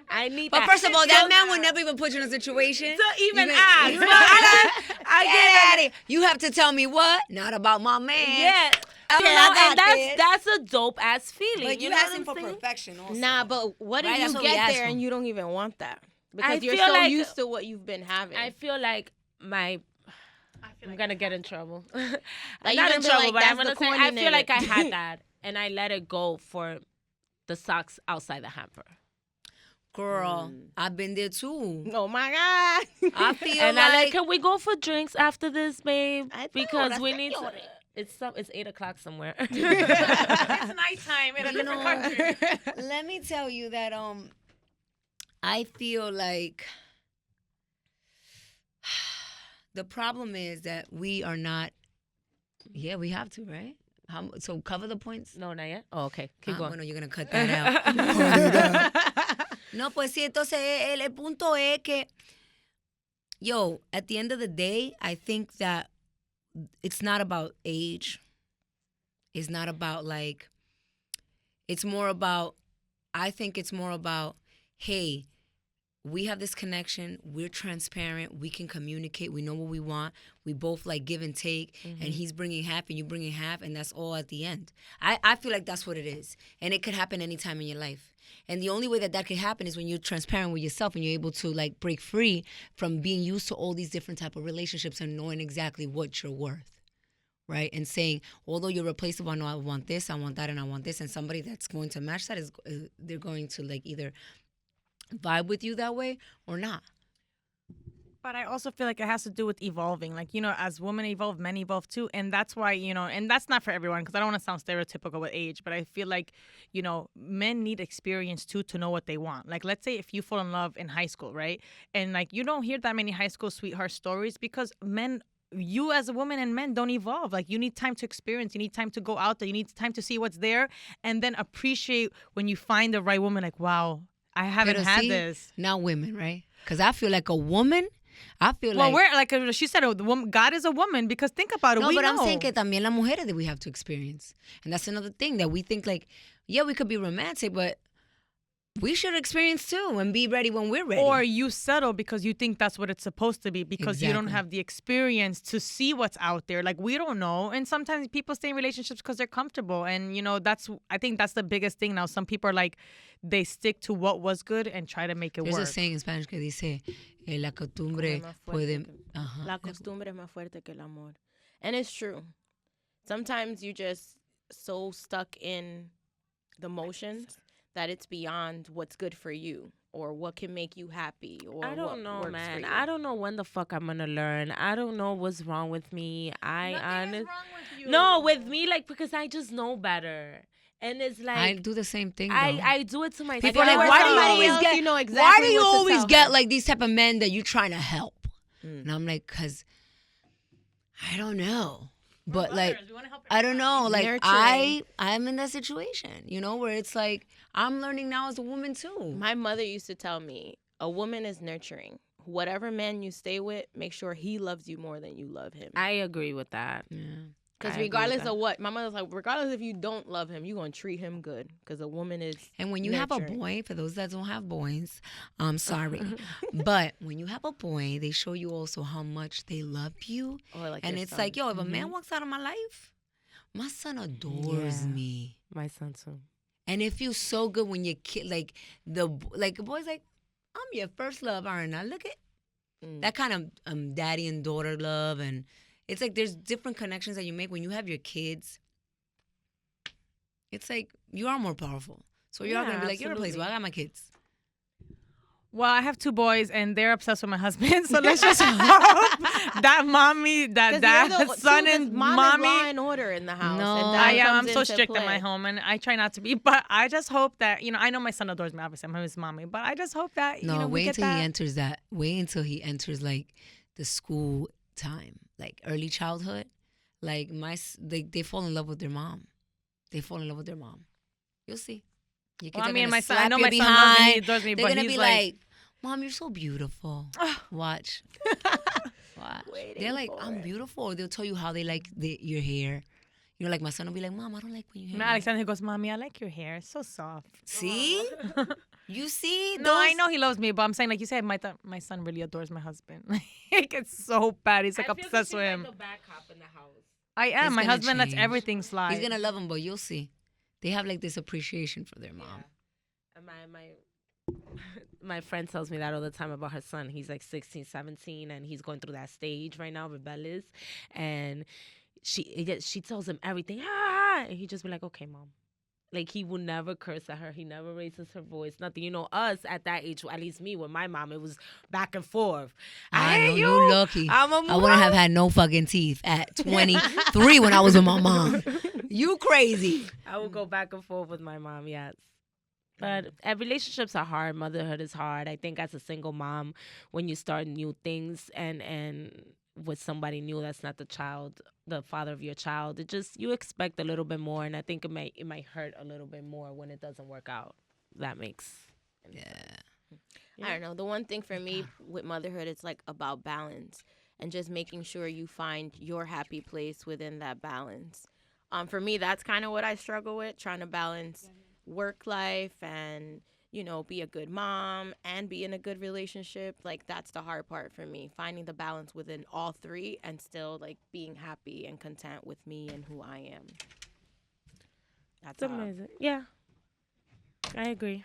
I need But that. first of all, that So- man would never even put you in a situation to even You ask. get- So I Get get out of here. You have to tell me what? Not about my man. Yeah. I You don't know, know, I and got this. that's a dope ass feeling. But you know what asking I'm for saying? perfection also. Nah, but what Right, if that's you what we get asked there for. and you don't even want that? Because I you're feel so like- used to what you've been having. I feel like I'm gonna get in trouble. Like, I'm you're not gonna in be trouble, like, but I'm "That's the gonna say corny I feel like I nigga." had that, and I let it go for the socks outside the hamper. Girl, I've been there too. Oh my God. I feel And I like, like can we go for drinks after this, babe? I thought, Because I we said need to. you're- It's 8:00 somewhere. It's nighttime in a You different know, country. let me tell you that I feel like the problem is that we are not. Yeah, we have to, right? So cover the points. No, not yet. Oh, okay. Keep going. Bueno, you're gonna cut that out. No, pues sí, entonces el punto es que, yo, at the end of the day, I think that it's not about age. It's not about like, it's more about, I think it's more about, hey, we have this connection, we're transparent, we can communicate, we know what we want, we both like give and take, and he's bringing half and you bringing half, and that's all at the end. I feel like that's what it is, and it could happen anytime in your life. And the only way that that could happen is when you're transparent with yourself and you're able to like break free from being used to all these different type of relationships and knowing exactly what you're worth. Right? And saying, although you're replaceable, no, I want this, I want that, and I want this, and somebody that's going to match that is they're going to like either vibe with you that way or not. But I also feel like it has to do with evolving. Like, you know, as women evolve, men evolve too. And that's why, you know, and that's not for everyone because I don't want to sound stereotypical with age, but I feel like, you know, men need experience too to know what they want. Like, let's say if you fall in love in high school, right? And like, you don't hear that many high school sweetheart stories because you as a woman and men don't evolve. Like, you need time to experience. You need time to go out there. You need time to see what's there and then appreciate when you find the right woman. Like, wow, I haven't Pero had see, this. Now women, right? Because I feel like a woman, Well, we're like she said, God is a woman because think about it. No, we but know. I'm saying que también las mujeres that we have to experience. And that's another thing that we think like, yeah, we could be romantic, but we should experience too and be ready when we're ready. Or you settle because you think that's what it's supposed to be because you don't Exactly. have the experience to see what's out there. Like, we don't know. And sometimes people stay in relationships because they're comfortable. And, you know, I think that's the biggest thing now. Some people are like, they stick to what was good and try to make it There's work. a saying in Spanish que dice, la costumbre Come es más puede... fuerte que- Ajá. La costumbre es más fuerte que el amor. And it's true. Sometimes you just so stuck in the motions that it's beyond what's good for you or what can make you happy or I what don't know, works for man. you. I don't know when the fuck I'm gonna learn. I don't know what's wrong with me. Nothing is wrong with you. No, with me, like, because I just know better. And it's like I do the same thing, though. I do it to myself. People are like, Like, why do you somebody always else, get? you know why exactly do you what to always tell get her. like these type of men that you're trying to help? And I'm like, cause I don't know, but like I don't know, like Nurturing. I'm in that situation, you know, where it's like I'm learning now as a woman too. My mother used to tell me, a woman is nurturing. Whatever man you stay with, make sure he loves you more than you love him. I agree with that. Yeah. Because I agree with regardless that. of what, my mother's like, regardless if you don't love him, you're going to treat him good. Because a woman is And when you have a nurturing. boy, for those that don't have boys, I'm sorry, but when you have a boy, they show you also how much they love you, Or like and your it's son. like, yo, if a man walks out of my life, my son adores Yeah. me. My son too. And it feels so good when your kid, the boy's like, I'm your first love, aren't I? Look at that kind of daddy and daughter love. And it's like there's different connections that you make when you have your kids. It's like you are more powerful. So you're all going to be like, you're replaceable. I got my kids. Well, I have 2 boys, and they're obsessed with my husband. So let's just hope that mommy, that son, and mommy. Law and order in the house. No. And I dad am. comes I'm so into strict play. in my home, and I try not to be. But I just hope that, I know my son adores me. Obviously, I'm his mommy. But I just hope that, No, we wait get until that. he enters that. Wait until he enters, like, the school time, like early childhood. Like, they fall in love with their mom. They fall in love with their mom. You'll see. Your kids Well, I are mean, gonna my son, I slap know your my son loves me. behind. He adores me, They're but gonna he's be like, Mom, you're so beautiful. Watch. Watch. They're like, I'm beautiful. Or they'll tell you how they like your hair. Like my son will be like, Mom, I don't like when your hair. Alexander goes, Mommy, I like your hair. It's so soft. See? You see? No, I know he loves me, but I'm saying, like you said, my son really adores my husband. Like, it's so bad. He's like obsessed with him. Like the bad cop in the house. I am. It's My gonna husband lets change. everything slide. He's gonna love them, but you'll see. They have like this appreciation for their mom. Yeah. And my friend tells me that all the time about her son. He's like 16, 17, and he's going through that stage right now, rebellious. And she tells him everything. And he just be like, okay, Mom. Like, he will never curse at her. He never raises her voice. Nothing. Us at that age, at least me with my mom, it was back and forth. I know, hate you. you're lucky. I wouldn't have had no fucking teeth at 23 when I was with my mom. You crazy. I would go back and forth with my mom, yes. But relationships are hard. Motherhood is hard. I think as a single mom, when you start new things and with somebody new that's not the father of your child, you expect a little bit more, and I think it might hurt a little bit more when it doesn't work out. That makes Yeah. I don't know. The one thing for me with motherhood, it's like about balance and just making sure you find your happy place within that balance. For me, that's kind of what I struggle with, trying to balance work life and, be a good mom and be in a good relationship. Like, that's the hard part for me, finding the balance within all three and still, like, being happy and content with me and who I am. That's amazing. Yeah. I agree.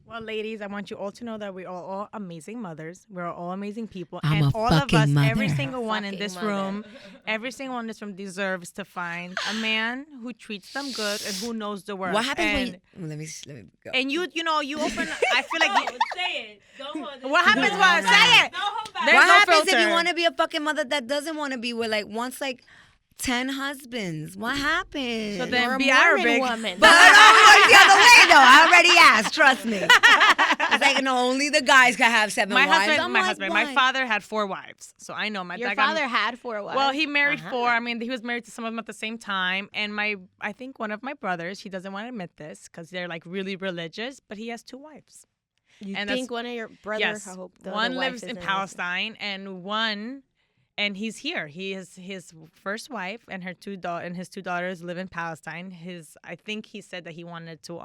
Well, ladies, I want you all to know that we are all amazing mothers. We're all amazing people. I'm and a all of fucking us, mother. every single one in Fucking this mother. room, every single one in this room deserves to find a man who treats them good and who knows the word. What happens and, when let me go. And you open, I feel like you, Say it. Don't hold it. what happens when say it? Don't hold back. There's What no happens if filter. you want to be a fucking mother that doesn't want to be with wants 10 husbands? What happens? So then You're a be Mormon Arabic. woman. But it's the other way though. I already asked. Trust me. It's like no, only the guys can have 7 My wives. husband, my why? father had 4 wives, so I know my Your dad got- father had 4 wives. Well, he married 4. I mean, he was married to some of them at the same time. And I think one of my brothers, he doesn't want to admit this because they're like really religious, but he has 2 wives. You and think one of your brothers? Yes, I hope the one other wife lives in isn't Palestine, and he's here. He is his first wife and her 2 and his 2 daughters live in Palestine. I think he said that he wanted to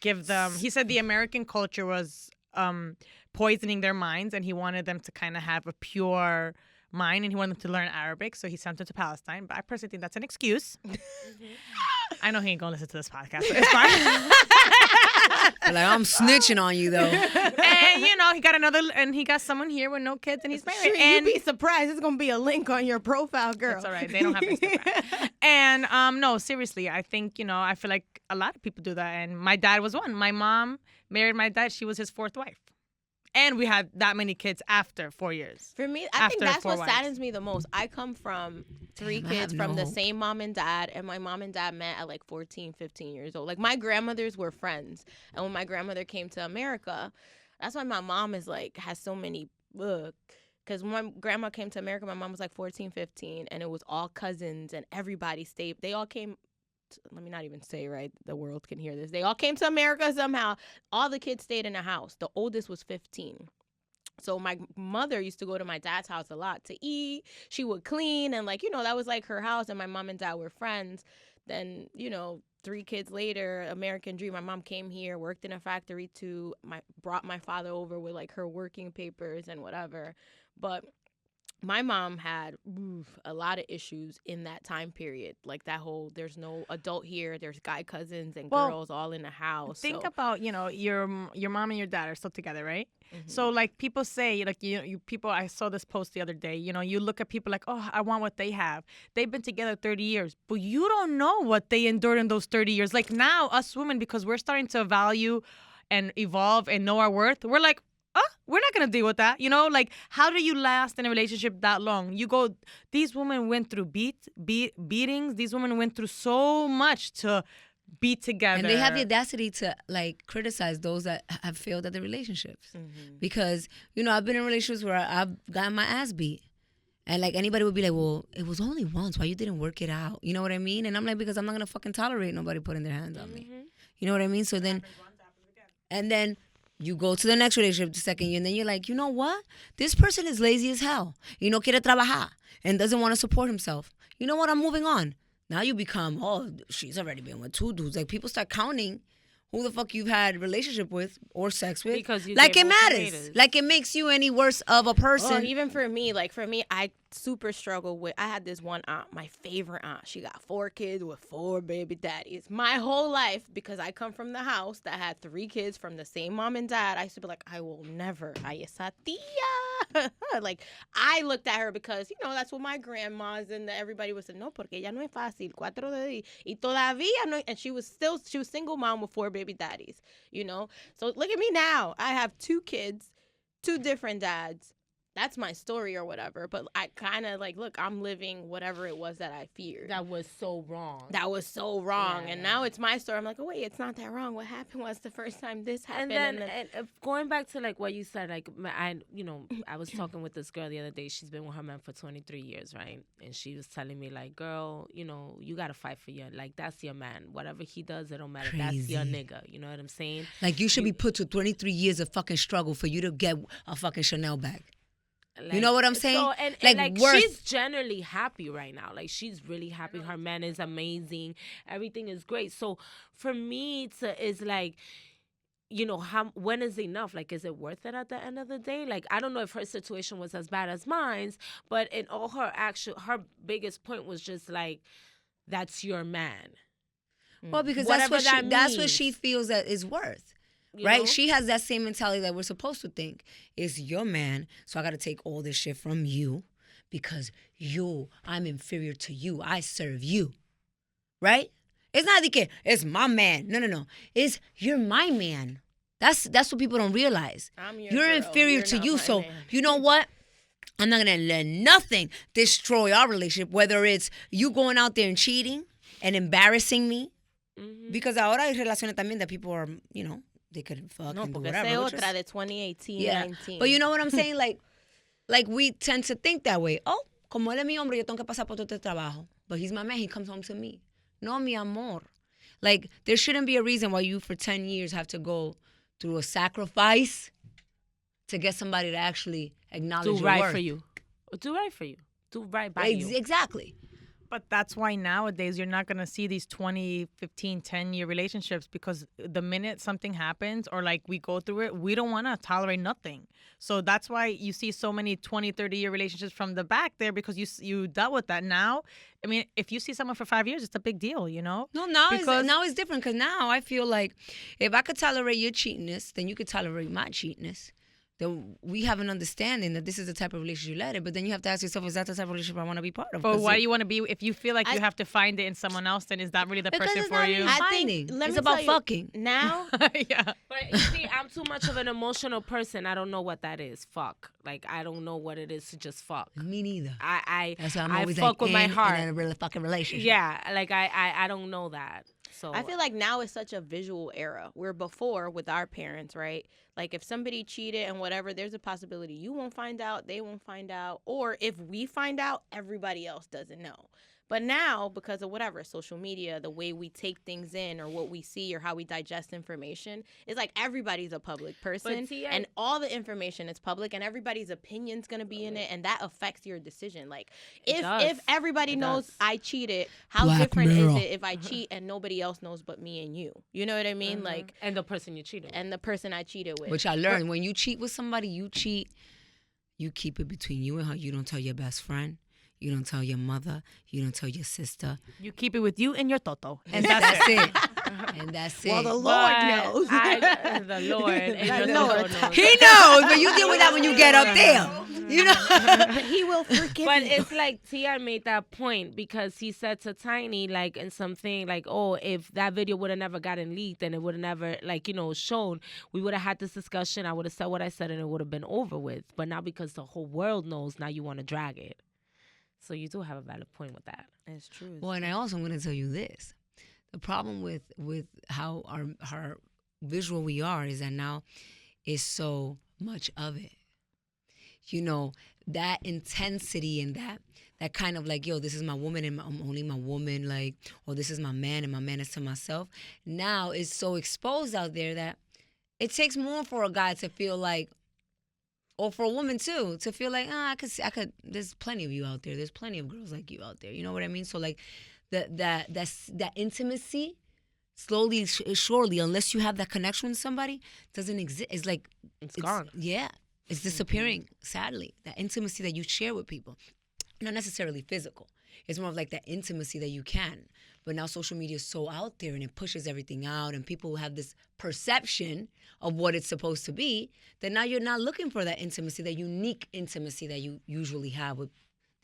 give them. He said the American culture was poisoning their minds, and he wanted them to kind of have a pure mind, and he wanted them to learn Arabic, so he sent them to Palestine. But I personally think that's an excuse. I know he ain't gonna listen to this podcast, so it's fine. I'm snitching on you though. And he got someone here with no kids, and he's married. Sure, and you'd be surprised. It's gonna be a link on your profile, girl. It's all right. They don't have Instagram. And no, seriously, I think I feel like a lot of people do that. And my dad was one. My mom married my dad. She was his 4th wife, and we had that many kids after 4 years. For me, I think After that's 4 what wives. saddens me the most. I come from 3 Damn, I have kids from no the hope. same mom and dad, and my mom and dad met at 14, 15 years old. Like, my grandmothers were friends. And when my grandmother came to America, that's why my mom has so many, because when my grandma came to America, my mom was 14, 15, and it was all cousins, and everybody stayed. They all came. Let me not even say, right? The world can hear this. They all came to America somehow. All the kids stayed in a house. The oldest was 15. So my mother used to go to my dad's house a lot to eat. She would clean and that was her house, and my mom and dad were friends. Then, 3 kids later, American dream. My mom came here, worked in a factory too. Brought my father over with her working papers and whatever. But my mom had a lot of issues in that time period. Like that whole, there's no adult here. There's guy cousins and Well, girls all in the house. Think so. about, your mom and your dad are still together, right? Mhm. So like people say, like you people, I saw this post the other day. You look at people like, oh, I want what they have. They've been together 30 years, but you don't know what they endured in those 30 years. Like now, us women, because we're starting to value and evolve and know our worth, we're like, we're not gonna deal with that. Like how do you last in a relationship that long? These women went through beatings. These women went through so much to be together. And they have the audacity to like criticize those that have failed at the relationships. Because, I've been in relationships where I've gotten my ass beat. And like anybody would be like, well, it was only once. Why you didn't work it out? You know what I mean? And I'm like, because I'm not going to fucking tolerate nobody putting their hands on me. You know what I mean? So then, and then you go to the next relationship the second year, and then you're like, you know what? This person is lazy as hell. No quiere trabajar and doesn't want to support himself. You know what? I'm moving on. Now you become, oh, she's already been with 2 dudes. Like people start counting who the fuck you've had relationship with or sex with. Because you like gave it matters. ultimatums. Like it makes you any worse of a person. Well, even for me, I super struggle with. I had this one aunt, my favorite aunt. She got 4 kids with 4 baby daddies. My whole life, because I come from the house that had 3 kids from the same mom and dad, I used to be like, I will never. Ay, esa tía. Like I looked at her because that's what my grandmas and everybody was saying. No, porque ella no es fácil. 4 de y todavía no. And she was single mom with 4 baby daddies. So look at me now. I have 2 kids, 2 different dads. That's my story or whatever. But I kind of like, look, I'm living whatever it was that I feared. That was so wrong. That was so wrong. Yeah, and yeah. now it's my story. I'm like, oh, wait, it's not that wrong. What happened was the first time this happened. And then going back to like what you said, like I was talking with this girl the other day. She's been with her man for 23 years, right? And she was telling me like, girl, you gotta fight for that's your man. Whatever he does, it don't matter. That's your Crazy. nigga. You know what I'm saying? Like you should be put to 23 years of fucking struggle for you to get a fucking Chanel bag. You know what I'm saying? So, and Like, worth- she's generally happy right now. Like she's really happy. Her man is amazing. Everything is great. So for me, it's like, when is enough? Like, is it worth it at the end of the day? Like, I don't know if her situation was as bad as mine's, but in all her her biggest point was just like, that's your man. Well, because Whatever that's what that she means. feels that is worth. You Right? know? She has that same mentality that we're supposed to think. It's your man, so I got to take all this shit from you because I'm inferior to you. I serve you. Right? It's not like it's my man. No. It's you're my man. That's what people don't realize. I'm your You're girl. inferior You're to not you. my So, man. you know what? I'm not going to let nothing destroy our relationship, whether it's you going out there and cheating and embarrassing me. Because ahora hay relaciones también that people are, they could fuck No, and do porque whatever. esa which is- otra de 2018, yeah. 19. But you know what I'm saying? Like we tend to think that way. Oh, como él es mi hombre, yo tengo que pasar por todo este trabajo. But he's my man, he comes home to me. No, mi amor. Like, there shouldn't be a reason why you for 10 years have to go through a sacrifice to get somebody to actually acknowledge Do your right worth. for you. Do right for you. Do right by you. Exactly. But that's why nowadays you're not going to see these 20, 15, 10-year relationships because the minute something happens or like we go through it, we don't want to tolerate nothing. So that's why you see so many 20, 30-year relationships from the back there because you dealt with that. Now, I mean, if you see someone for 5 years, it's a big deal, No, now Because- it's different because now I feel like if I could tolerate your cheatiness, then you could tolerate my cheatiness. Then we have an understanding that this is the type of relationship you let it. But then you have to ask yourself, is that the type of relationship I want to be part of? But 'Cause why it- do you want to be, if you feel like you have to find it in someone else, then is that really the Because person it's for not you? even- I finding. think, let It's me about tell you, fucking. Now, Yeah. But you see, I'm too much of an emotional person. I don't know what that is. Fuck. Like, I don't know what it is to just fuck. Me neither. I That's why I'm I always fuck like with my in heart. a really fucking relationship. Yeah, like I don't know that. So I feel like now is such a visual era where before with our parents, right? Like if somebody cheated and whatever, there's a possibility you won't find out, they won't find out, or if we find out, everybody else doesn't know. But now, because of whatever, social media, the way we take things in or what we see or how we digest information, it's like everybody's a public person see, and all the information is public and everybody's opinion's going to be in it and that affects your decision. Like It does. if everybody It knows does. I cheated, how Black different Mirror. is it if I cheat and nobody else knows but me and you? You know what I mean? Like, and the person you cheated with. and the person I cheated with. Which I learned. When you cheat with somebody, you cheat you keep it between you and her. You don't tell your best friend. You don't tell your mother. You don't tell your sister. You keep it with you and your toto. And that's it. And that's it. Well, the Lord knows. The Lord. And the Lord knows. He knows, but you deal with that when you get up there. You know? But he will forgive But you. it's like T.I. made that point because he said to Tiny, like, in something like, oh, if that video would have never gotten leaked and it would have never, like, shown, we would have had this discussion. I would have said what I said and it would have been over with. But now because the whole world knows, now you want to drag it. So you do have a valid point with that. It's true. Well, and I also am going to tell you this. The problem with how our visual we are is that now is so much of it. That intensity and that kind of like, yo, this is my woman and I'm only my woman, like, or this is my man and my man is to myself. Now it's so exposed out there that it takes more for a guy to feel like, or for a woman too, to feel like, I could. There's plenty of you out there. There's plenty of girls like you out there. You know what I mean? So like, that intimacy, slowly, surely, unless you have that connection with somebody, doesn't exist. It's like It's gone. Yeah, it's disappearing. Sadly, that intimacy that you share with people, not necessarily physical. It's more of like that intimacy that you can. But now social media is so out there and it pushes everything out and people have this perception of what it's supposed to be that now you're not looking for that intimacy, that unique intimacy that you usually have with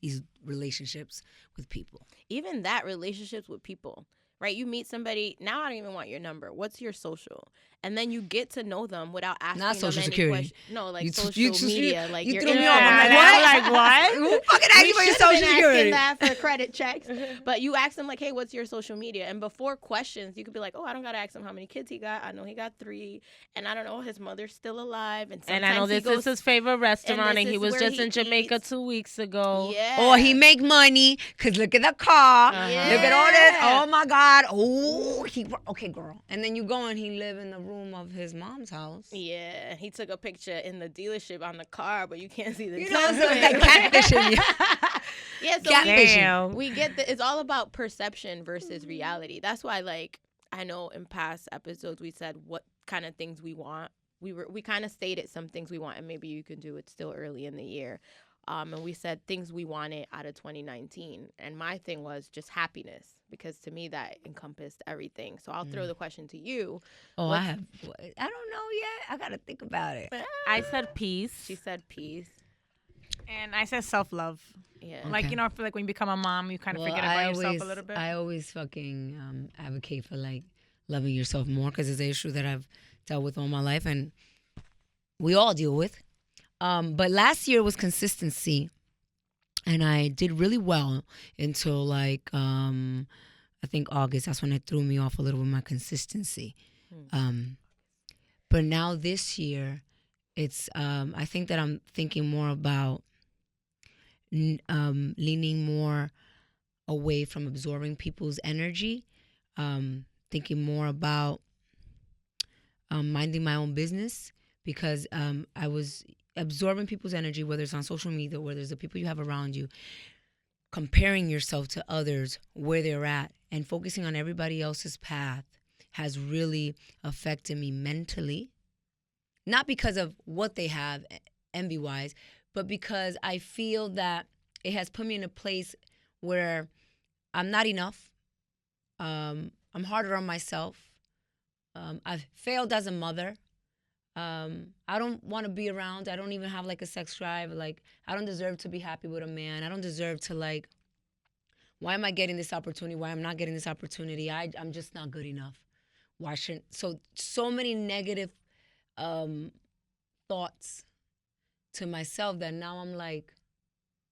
these relationships with people. Even that, relationships with people, right? You meet somebody, now I don't even want your number. What's your social? And then you get to know them without asking Not them Social any Security. questions. No, like You social media. Like you your threw me off. I'm Instagram. like, what? Who fucking asked you for your should've Social been Security? asking that for credit checks. But you ask them like, hey, what's your social media? And before questions, you could be like, oh, I don't got to ask him how many kids he got. I know he got 3. And I don't know, his mother's still alive. And I know this is his favorite restaurant, and he was just in Jamaica 2 weeks ago. Yeah. Or he make money because look at the car. Uh-huh. Look at all this. Oh, my God. Oh, okay, girl. And then you go and he live in the room of his mom's house. Yeah, he took a picture in the dealership on the car, but you can't see the You know, so Tesla. it's like catfishing. Yeah, so Damn. we get it's all about perception versus reality. That's why, like, I know in past episodes we said what kind of things we want. We kind of stated some things we want, and maybe you can do it still early in the year. And we said things we wanted out of 2019. And my thing was just happiness, because to me that encompassed everything. So I'll throw the question to you. Oh, I don't know yet. I got to think about it. I said peace. She said peace. And I said self-love. Yeah. Like, Okay. I feel like when you become a mom, you kind of forget about yourself a little bit. I always fucking advocate for like loving yourself more because it's an issue that I've dealt with all my life and we all deal with. But last year was consistency, and I did really well until like I think August. That's when it threw me off a little with my consistency. But now this year, it's I think that I'm thinking more about leaning more away from absorbing people's energy, thinking more about minding my own business, because I was absorbing people's energy, whether it's on social media, whether it's the people you have around you, comparing yourself to others, where they're at, and focusing on everybody else's path has really affected me mentally. Not because of what they have, envy-wise, but because I feel that it has put me in a place where I'm not enough. I'm harder on myself. I've failed as a mother. I don't want to be around. I don't even have like a sex drive. Like, I don't deserve to be happy with a man. I don't deserve to like, why am I getting this opportunity? Why am I not getting this opportunity? I'm just not good enough. Why shouldn't, so many negative thoughts to myself that now I'm like,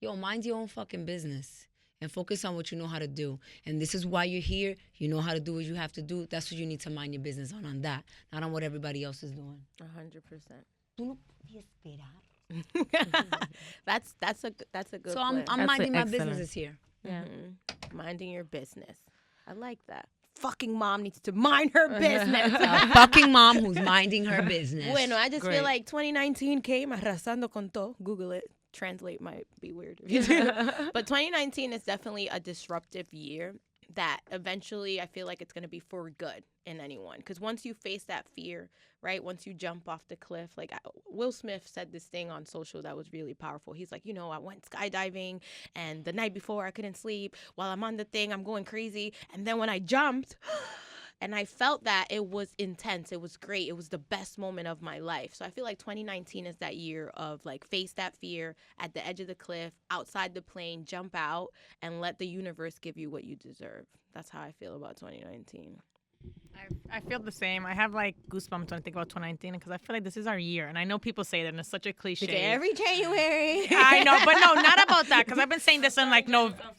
yo, mind your own fucking business and focus on what you know how to do. And this is why you're here. You know how to do what you have to do. That's what you need to mind your business on that, not on what everybody else is doing. 100%. That's a good. So I'm plan. minding my excellent. business here. Yeah. Minding your business. I like that. Fucking mom needs to mind her business. A fucking mom who's minding her business. Bueno, I just Great. feel like 2019 came arrasando con todo. Google it. Translate might be weird. But 2019 is definitely a disruptive year that eventually I feel like it's going to be for good in anyone. Because once you face that fear, right, once you jump off the cliff, like Will Smith said this thing on social that was really powerful. He's like, I went skydiving and the night before I couldn't sleep. While I'm on the thing, I'm going crazy. And then when I jumped... And I felt that it was intense. It was great. It was the best moment of my life. So I feel like 2019 is that year of like face that fear at the edge of the cliff, outside the plane, jump out, and let the universe give you what you deserve. That's how I feel about 2019. I feel the same. I have like goosebumps when I think about 2019 because I feel like this is our year. And I know people say that and it's such a cliche. Every January. I know, but no, not about that because I've been saying this in like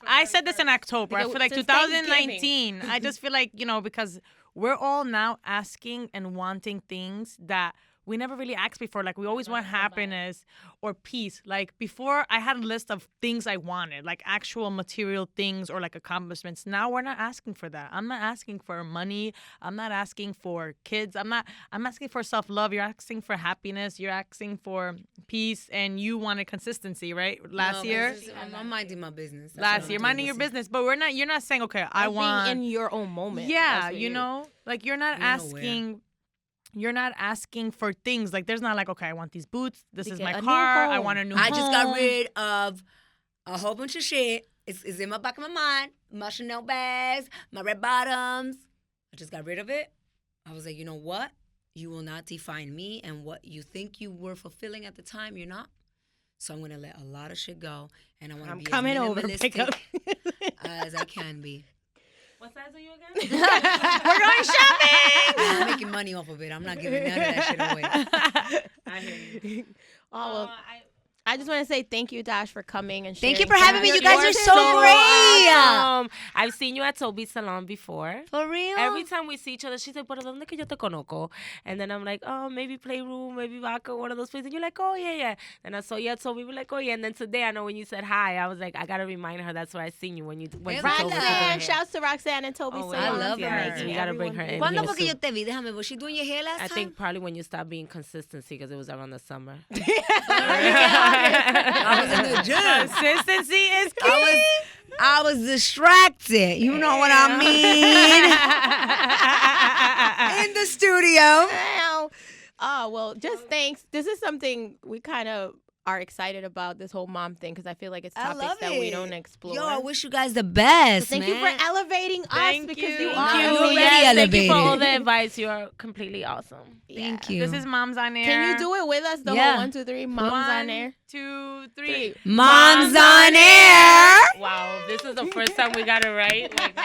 I said this in October. I feel like 2019. I just feel like, because we're all now asking and wanting things that we never really asked before. Like, we always want happiness or peace. Like, before, I had a list of things I wanted, like actual material things or like accomplishments. Now we're not asking for that. I'm not asking for money. I'm not asking for kids. I'm asking for self-love. You're asking for happiness. You're asking for peace. And you wanted consistency, right? Last year. I'm minding my business. Last year, minding your business. But you're not saying, okay, I want. Being in your own moment. Yeah, like you're not asking. You're not asking for things. Like, there's not like, okay, I want these boots. This is my car. I want a new home. I just got rid of a whole bunch of shit. It's in my back of my mind. My Chanel bags, my red bottoms. I just got rid of it. I was like, you know what? You will not define me, and what you think you were fulfilling at the time, you're not. So I'm going to let a lot of shit go, and I want to be coming as over, minimalistic as I can be. What size are you again? We're going shopping. I'm making money off of it. I'm not giving none of that shit away. I hear you. Oh, well, I just want to say thank you, Dash, for coming and sharing. Thank you for having me. You guys are so great. Awesome. I've seen you at Toby's salon before. For real? Every time we see each other, she's like, ¿Por dónde que yo te conozco? And then I'm like, oh, maybe Playroom, maybe Vaca, one of those places. And you're like, oh, yeah. And I saw you at Toby. We're like, oh, yeah. And then today, I know when you said hi, I was like, I got to remind her that's where I seen you when you went to Toby's. Roxanne. Shouts to Roxanne and Toby's salon. I love her. We got to bring her in. ¿Cuándo here fue que yo soon. te vi? Déjame, was she doing your hair last time? I think probably when you stopped being consistency because it was around the summer. I was in the gym. Consistency is key. I was distracted. You know what I mean? In the studio. Oh, well, just thanks. This is something we kind of are excited about, this whole mom thing, because I feel like it's topics that we don't explore. Yo, I wish you guys the best, Thank you for elevating us because you are You're already really Thank you for all elevated. the advice. You are completely awesome. Thank you. This is Moms on Air. Can you do it with us? The whole 1, 2, 3 moms on air. 1, 2, 3. Moms on Air. Wow, this is the first time we got it right. Like,